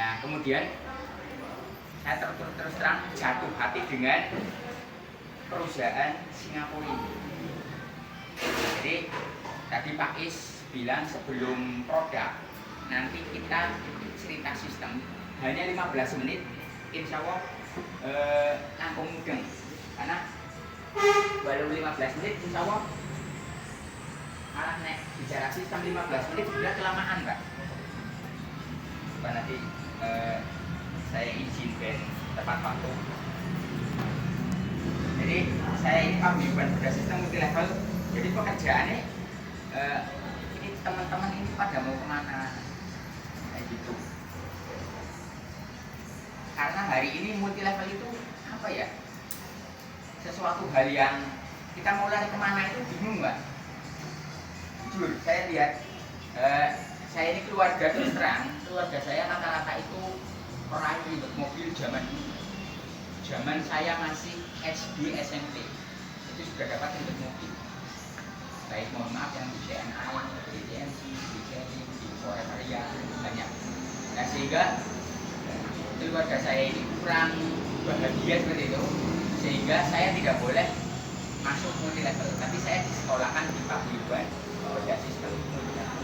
Nah, kemudian saya terus terang jatuh hati dengan perusahaan Singapura ini. Jadi tadi Pak Is bilang sebelum produk nanti kita cerita sistem hanya 15 menit, insya Allah langkung mudeng. Karena baru 15 menit insya Allah malah nek bicara sistem 15 menit sudah kelamaan Pak. Nanti saya izin ben tepat waktu. Jadi saya ini paguyuban pada sistem multi level. Jadi pekerjaannya ini teman-teman ini pada mau kemana kayak gitu. Karena hari ini multi level itu apa ya, sesuatu hal yang kita mau lari kemana itu bingung Mbak. Jujur saya lihat saya ini keluarga terus terang, keluarga saya rata-rata itu peraih mobil zaman saya masih SD SMP itu sudah dapat ribet mobil. Baik mohon maaf yang di CNI, di DMC, di Kelly, di Forever ya banyak. Nah sehingga keluarga saya ini kurang bahagia seperti itu, sehingga saya tidak boleh masuk multi level, tapi saya disekolahkan di paguyuban pada sistem multi level.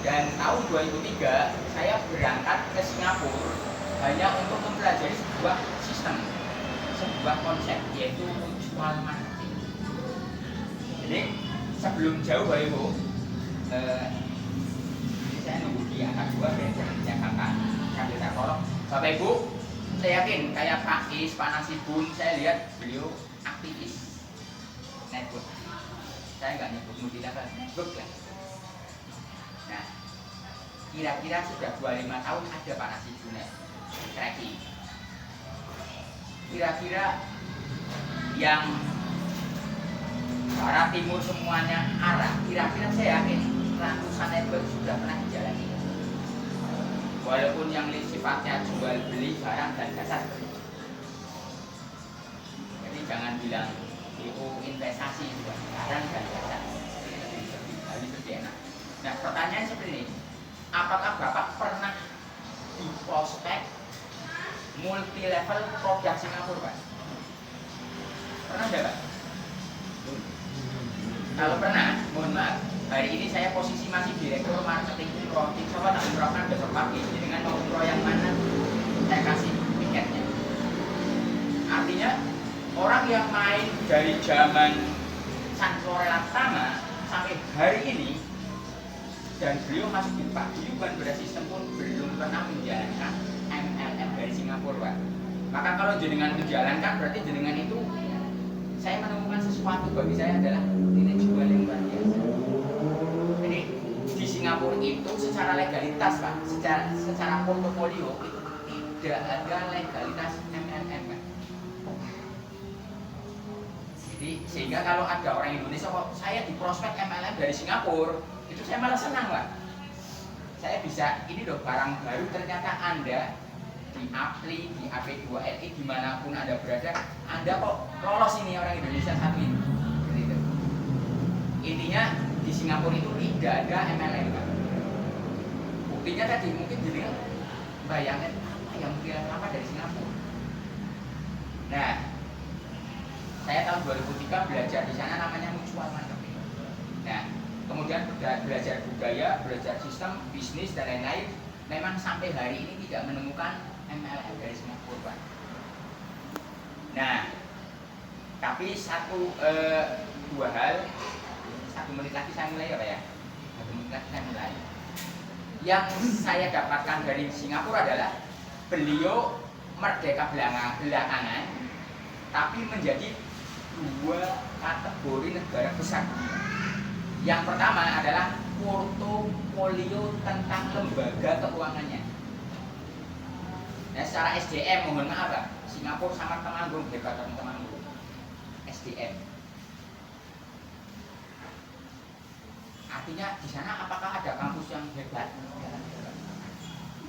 Dan tahun 2003 saya berangkat ke Singapura hanya untuk mempelajari sebuah sistem, sebuah konsep, yaitu mutual marketing. Jadi sebelum jauh Bapak Ibu, saya nunggu di angka 2 dan di Jakarta sambil terkolong. Bapak Ibu, saya yakin kayak Pak Is, Pak Nasibun, saya lihat beliau aktivis network. Saya nggak nyebut multi level, network lah. Nah, kira-kira sudah 25 tahun ada Pak Nasibun tracking. Kira-kira yang barat timur semuanya arah, kira-kira saya yakin ratusan network sudah pernah dijalani. Walaupun yang sifatnya jual beli barang dan jasa. Jadi jangan bilang itu investasi, barang dan jasa. Lebih enak. Nah pertanyaan seperti ini, apakah Bapak pernah di prospek multi level produk Singapura Pak? Pernah enggak Pak? Kalau pernah, mohon maaf, hari ini saya posisi masih direktur marketing umroh. Coba tak umrohkan besok pagi, dengan mau umroh yang mana saya kasih tiketnya. Artinya orang yang main dari zaman Sankorela pertama sampai hari ini, dan beliau masuk di paguyuban pada sistem pun belum pernah menjalankan MLM dari Singapura Pak. Maka kalau jenengan menjalankan berarti jenengan itu, saya menemukan sesuatu bagi saya adalah nilai jual yang luar biasa. Jadi di Singapura itu secara legalitas Pak, secara portofolio itu tidak ada legalitas MLM Pak. Jadi sehingga kalau ada orang Indonesia kok saya di prospek MLM dari Singapura, itu saya malah senang Pak. Saya bisa ini loh barang baru, ternyata Anda di Apli, di AP2LI, dimanapun Anda berada, Anda kok lolos ini orang Indonesia satu ini. Gitu. Intinya di Singapura itu tidak ada MLM Pak. Buktinya tadi mungkin jadi bayangin apa yang mungkin apa dari Singapura. Nah, saya tahun 2003 belajar di sana namanya mutual marketing. Nah, kemudian belajar budaya, belajar sistem, bisnis dan lain-lain. Memang sampai hari ini tidak menemukan MLM dari Singapura Pak. Nah, tapi dua hal, 1 menit lagi saya mulai ya Pak ya. 1 menit lagi saya mulai. Yang saya dapatkan dari Singapura adalah beliau merdeka belakangan, tapi menjadi 2 kategori negara besar. Yang pertama adalah portofolio tentang lembaga keuangannya. Nah, secara SDM mohon maaf Pak, Singapura sama Temanggung hebat Temanggung. SDM. Artinya di sana apakah ada kampus yang hebat?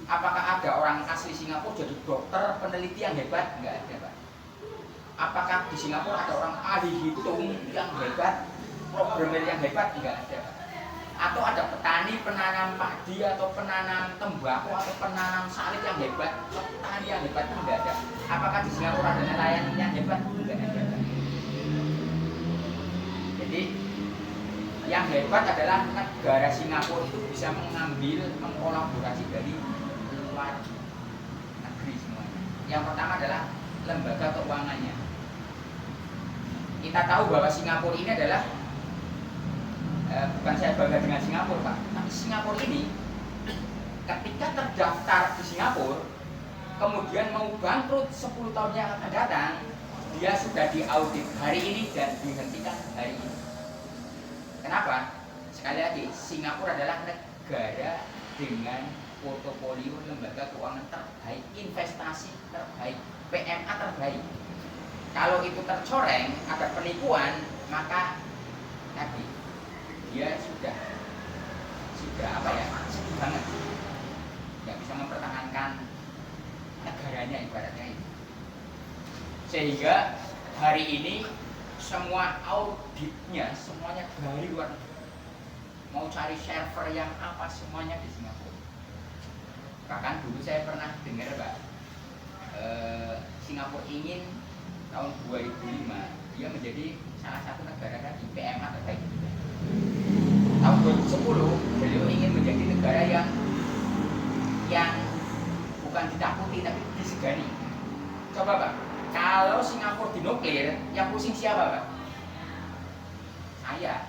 Apakah ada orang asli Singapura jadi dokter peneliti yang hebat? Enggak ada Pak. Apakah di Singapura ada orang ahli hitung yang hebat, programmer yang hebat? Enggak ada. Atau ada petani penanam padi atau penanam tembakau atau penanam sawit yang hebat, petani yang hebat itu enggak ada. Apakah di Singapura ada nelayan yang hebat? Enggak ada. Jadi yang hebat adalah negara Singapura itu bisa mengambil mengkolaborasi dari luar negeri semuanya. Yang pertama adalah lembaga keuangannya. Kita tahu bahwa Singapura ini adalah bukan saya bangga dengan Singapura Pak, tapi Singapura ini ketika terdaftar di Singapura kemudian mau bangkrut 10 tahun yang akan datang, dia sudah diaudit hari ini dan dihentikan hari ini. Kenapa? Sekali lagi, Singapura adalah negara dengan portofolio lembaga keuangan terbaik, investasi terbaik, PMA terbaik. Kalau itu tercoreng, ada penipuan, maka tadi dia sudah apa ya, sedih banget, nggak bisa mempertahankan negaranya ibaratnya itu. Sehingga hari ini semua auditnya semuanya dari luar negeri. Mau cari server yang apa semuanya di Singapura. Bahkan dulu saya pernah dengar Pak, Singapura ingin tahun 2005 dia menjadi salah satu negara di PMA terbaik. Tahun 2010 beliau ingin menjadi negara yang bukan ditakuti tapi disegani. Coba Pak, kalau Singapura dinuklir, yang pusing siapa Pak? Saya,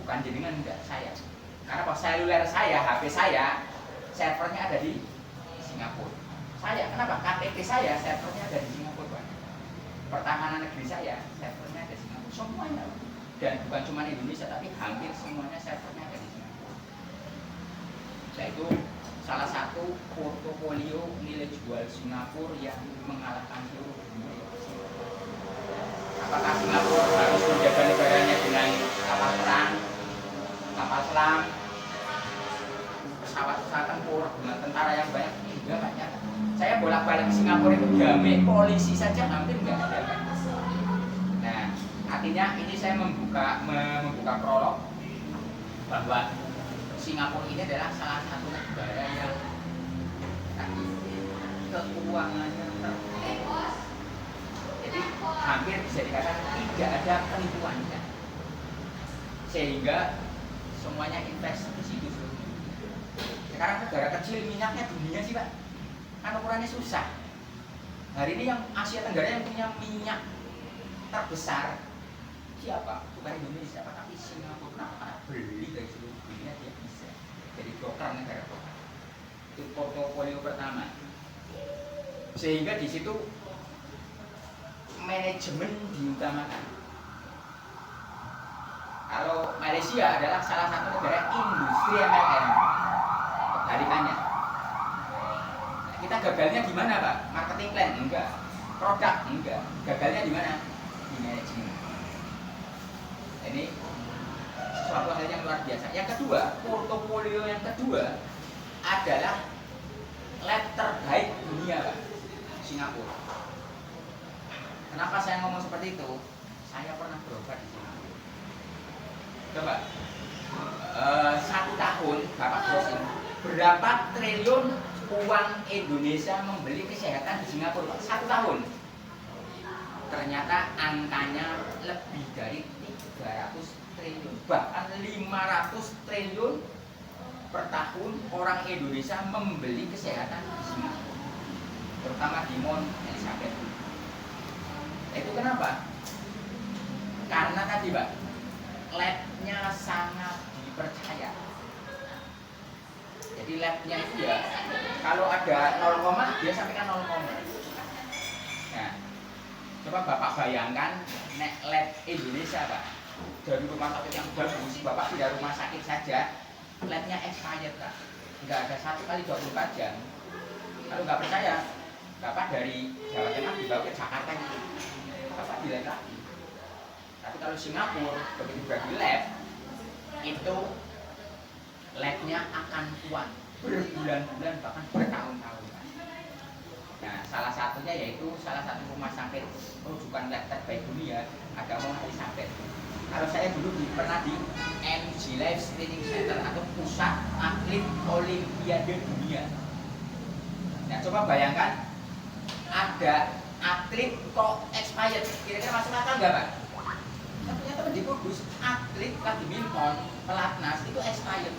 bukan jenengan, enggak, saya. Karena Pak, seluler saya, HP saya, servernya ada di Singapura. Saya, kenapa? KTP saya, servernya ada di Singapura Pak. Pertahanan negeri saya, servernya ada di Singapura. Semuanya Pak. Dan bukan cuma Indonesia, tapi hampir semuanya servernya ada di Singapura. Yaitu salah satu portofolio nilai jual Singapura yang mengalahkan seluruh dunia. Apakah Singapura harus menjaga negaranya dengan kapal perang, kapal selam, pesawat tempur dengan tentara yang banyak? Enggak banyak. Saya bolak-balik ke Singapura itu damai, polisi saja hampir enggak ada. Nah, artinya ini saya membuka prolog bahwa Singapura ini adalah salah satu negara yang keuangannya terbaik. Jadi hampir bisa dikatakan tidak ada penipuan ya. Sehingga semuanya invest di situ. Sekarang negara kecil minyaknya dunia sih Pak, kan ukurannya susah. Hari ini yang Asia Tenggara yang punya minyak terbesar siapa? Bukan Indonesia Pak, tapi Singapura. Kenapa? Beli dari seluruh dunia dia bisa. Jadi dokter negara dokter. Itu portofolio pertama. Sehingga di situ manajemen diutamakan. Kalau Malaysia adalah salah satu negara industri MLM, kebalikannya. Kita gagalnya di mana Pak? Marketing plan enggak, produk enggak. Gagalnya di mana? Di manajemen. Ini sesuatu hal yang luar biasa. Yang kedua, portofolio yang kedua adalah lab terbaik dunia Pak, Singapura. Kenapa saya ngomong seperti itu? Saya pernah berobat di Singapura. Coba, 1 tahun Bapak browsing berapa triliun uang Indonesia membeli kesehatan di Singapura Pak? 1 tahun. Ternyata angkanya lebih dari 300 triliun, bahkan 500 triliun per tahun orang Indonesia membeli kesehatan di Singapura, terutama di Mount Elizabeth. Itu kenapa? Karena tadi Pak, labnya sangat dipercaya. Jadi labnya itu ya, kalau ada 0, dia sampaikan 0. Nah, coba Bapak bayangkan nek lab Indonesia Pak, dari rumah sakit yang bagus, Bapak tidak rumah sakit saja, labnya expired Pak, nggak ada 1x24 jam. Kalau nggak percaya, Bapak dari Jawa Tengah dibawa ke Jakarta gitu, Bapak di lab lagi. Tapi kalau Singapura begitu sudah di lab, itu labnya akan kuat berbulan-bulan bahkan bertahun-tahun. Nah, salah satunya yaitu salah satu rumah sakit rujukan lab terbaik dunia ada Mount Elizabeth. Kalau saya dulu pernah di MG Life Training Center atau Pusat Atlet Olimpiade Dunia. Nah, coba bayangkan ada atlet kok expired, kira-kira masuk akal nggak Pak? Ternyata di Kudus atlet badminton pelatnas itu expired.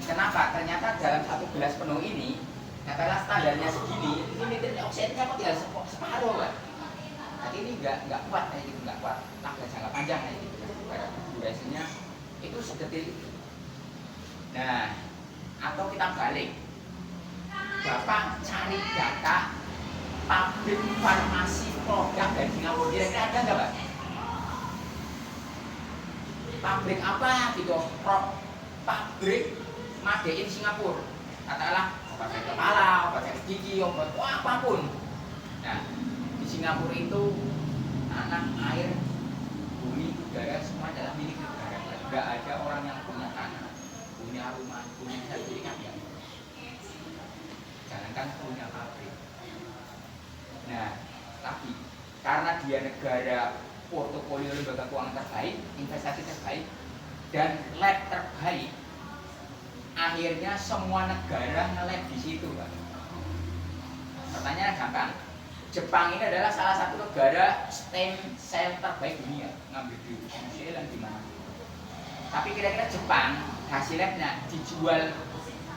Kenapa? Ternyata dalam satu gelas penuh ini, katakanlah standarnya segini, ini nitrogen oksidnya kok tinggal separuh Pak. Jadi ini nggak kuat kayak gitu, nggak kuat tahan jangka panjang kayak gitu. Durasinya itu sedetil itu. Nah, atau kita balik, Bapak cari data pabrik farmasi produk dari Singapura, kira-kira ada nggak Pak? Pabrik apa gitu? Pabrik made in Singapura, katakanlah obat sakit kepala, obat sakit gigi, obat apapun. Nah, di Singapura itu tanah, air, bumi, udara semua adalah milik negara. Tidak ada orang yang punya tanah, punya rumah, punya sertifikat ya. Jangankan punya pabrik. Nah, tapi karena dia negara portofolio lembaga keuangan terbaik, investasi terbaik, dan lab terbaik, akhirnya semua negara nge-lab di situ, Pak. Pertanyaan gampang. Jepang ini adalah salah satu negara stem cell terbaik dunia, ngambil di Indonesia dan di mana. Tapi kira-kira Jepang hasil labnya dijual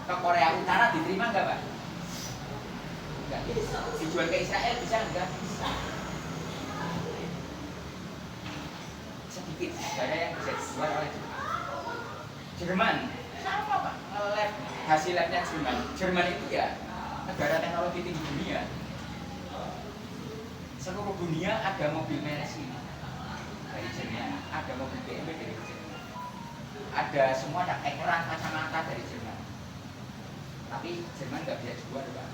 ke Korea Utara diterima nggak Pak? Nggak bisa. Dijual ke Israel bisa nggak? Bisa. Sedikit negara yang bisa dijual oleh Jepang. Jerman sama Pak, nge-lab hasil labnya Jerman. Jerman itu ya negara teknologi tinggi dunia. Seluruh dunia ada mobil Mercedes dari Jerman, ada mobil BMW dari Jerman, ada semua, ada ekran kacamata dari Jerman. Tapi Jerman nggak bisa jual, Pak.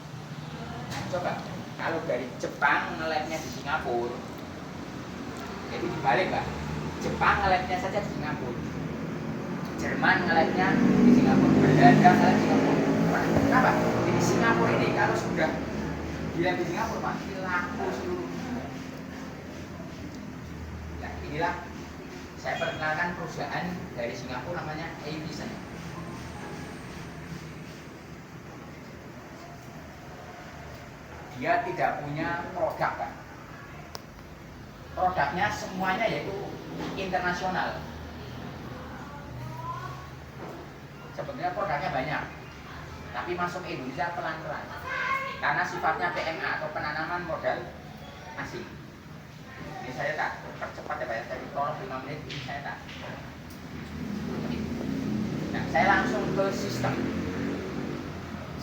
Nah, coba kalau dari Jepang nge-labnya di Singapura, jadi dibalik Pak. Jepang nge-labnya saja di Singapura, Jerman nge-labnya di Singapura, Belanda nge-lab di Singapura. Kenapa? Di Singapura ini kalau sudah di lab di Singapura pasti laku seluruh. Inilah saya perkenalkan perusahaan dari Singapura namanya Avison. Dia tidak punya produk Pak. Produknya semuanya yaitu internasional. Sebetulnya produknya banyak, tapi masuk Indonesia pelan-pelan karena sifatnya PMA atau penanaman modal asing. Ini saya tak percepat ya Pak ya, dari prolog 5 menit ini saya tak. Nah, saya langsung ke sistem.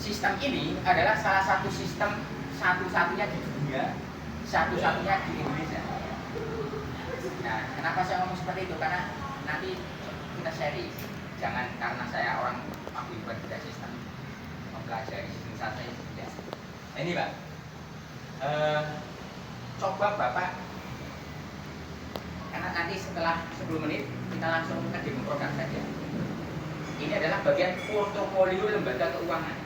Sistem ini adalah salah satu sistem satu-satunya di dunia, satu-satunya di Indonesia. Nah, kenapa saya ngomong seperti itu? Karena nanti kita sharing. Jangan karena saya orang ahli berbeda sistem mempelajari sistem saya tidak. Ini Pak, coba Bapak, karena nanti setelah 10 menit kita langsung ke demo produk saja. Ini adalah bagian portofolio lembaga keuangan.